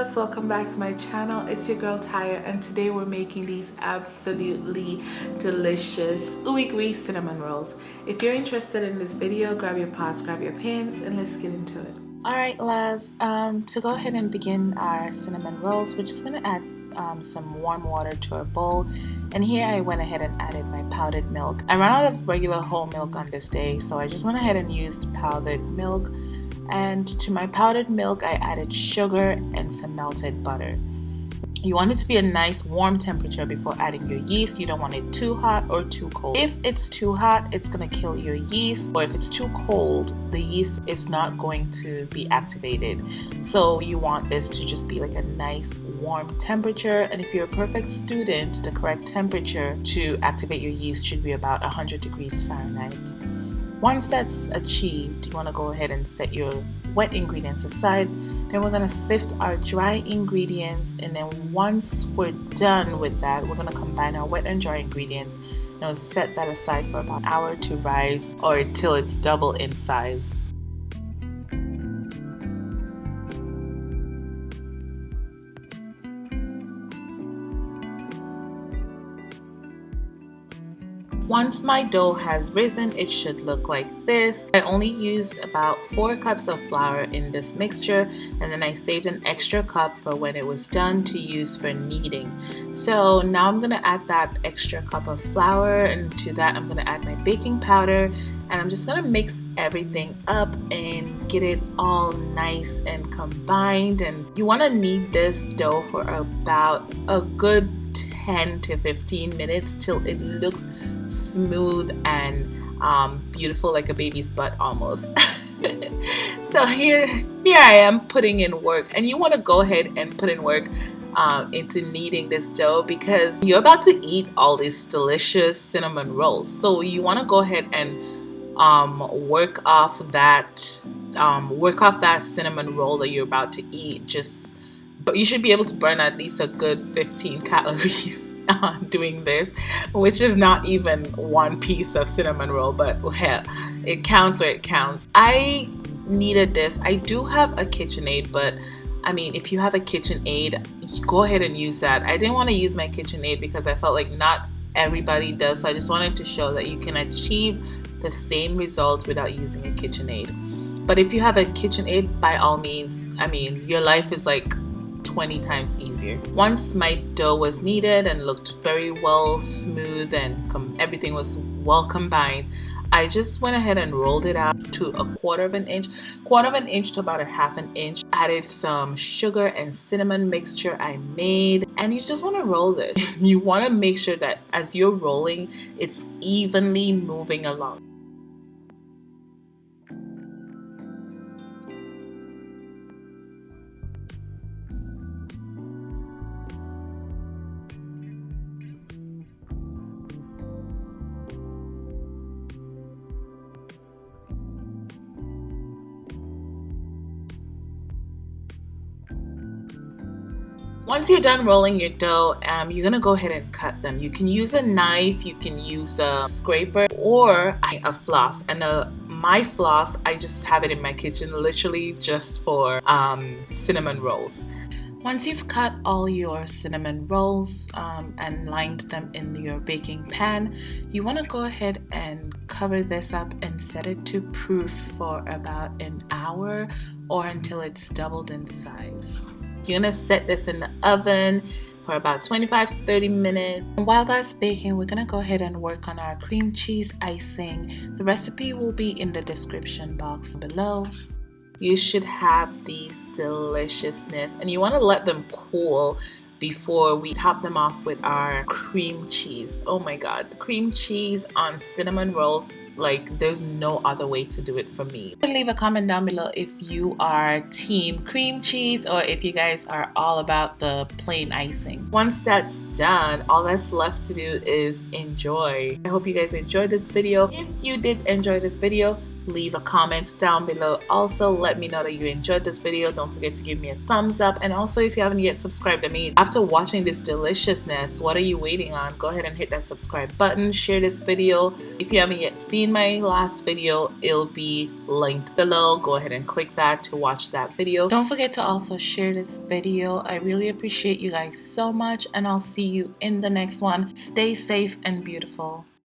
loves, welcome back to my channel. It's your girl Taya, and today we're making these absolutely delicious ooey gooey cinnamon rolls. If you're interested in this video, grab your pots, grab your pans, and let's get into it. Alright loves, to go ahead and begin our cinnamon rolls, we're just going to add some warm water to our bowl, and here I went ahead and added my powdered milk. I ran out of regular whole milk on this day, so I just went ahead and used powdered milk. And to my powdered milk, I added sugar and some melted butter. You want it to be a nice warm temperature before adding your yeast. You don't want it too hot or too cold. If it's too hot, it's going to kill your yeast, or if it's too cold, the yeast is not going to be activated. So you want this to just be like a nice warm temperature, and if you're a perfect student, the correct temperature to activate your yeast should be about 100 degrees Fahrenheit. Once that's achieved, you want to go ahead and set your wet ingredients aside. Then we're going to sift our dry ingredients, and then once we're done with that, we're going to combine our wet and dry ingredients and we'll set that aside for about an hour to rise or till it's double in size. Once my dough has risen, it should look like this. I only used about 4 cups of flour in this mixture, and then I saved an extra cup for when it was done to use for kneading. So now I'm going to add that extra cup of flour, and to that I'm going to add my baking powder, and I'm just going to mix everything up and get it all nice and combined. And you want to knead this dough for about a good 10 to 15 minutes till it looks smooth and beautiful, like a baby's butt almost. So here I am putting in work, and you want to go ahead and put in work into kneading this dough because you're about to eat all these delicious cinnamon rolls. So you want to go ahead and work off that cinnamon roll that you're about to eat. But you should be able to burn at least a good 15 calories doing this, which is not even one piece of cinnamon roll, but hell, it counts where it counts. I needed this. I do have a KitchenAid, but I mean, if you have a KitchenAid, go ahead and use that. I didn't want to use my KitchenAid because I felt like not everybody does, so I just wanted to show that you can achieve the same results without using a KitchenAid. But if you have a KitchenAid, by all means, I mean, your life is like 20 times easier. Once my dough was kneaded and looked very well smooth and everything was well combined, I just went ahead and rolled it out to a quarter of an inch to about a half an inch. Added some sugar and cinnamon mixture I made, and you just want to roll this. You want to make sure that as you're rolling, it's evenly moving along. Once you're done rolling your dough, you're going to go ahead and cut them. You can use a knife, you can use a scraper, or a floss. And my floss, I just have it in my kitchen literally just for cinnamon rolls. Once you've cut all your cinnamon rolls and lined them in your baking pan, you want to go ahead and cover this up and set it to proof for about an hour or until it's doubled in size. You're going to set this in the oven for about 25 to 30 minutes. And while that's baking, we're going to go ahead and work on our cream cheese icing. The recipe will be in the description box below. You should have these deliciousness, and you want to let them cool before we top them off with our cream cheese. Oh my god, cream cheese on cinnamon rolls, like there's no other way to do it for me. Leave a comment down below if you are team cream cheese or if you guys are all about the plain icing. Once that's done, all that's left to do is enjoy. I hope you guys enjoyed this video. If you did enjoy this video, leave a comment down below. Also, let me know that you enjoyed this video. Don't forget to give me a thumbs up, and also if you haven't yet subscribed to me, after watching this deliciousness, what are you waiting on? Go ahead and hit that subscribe button. Share this video. If you haven't yet seen my last video, it'll be linked below. Go ahead and click that to watch that video. Don't forget to also share this video. I really appreciate you guys so much, and I'll see you in the next one. Stay safe and beautiful.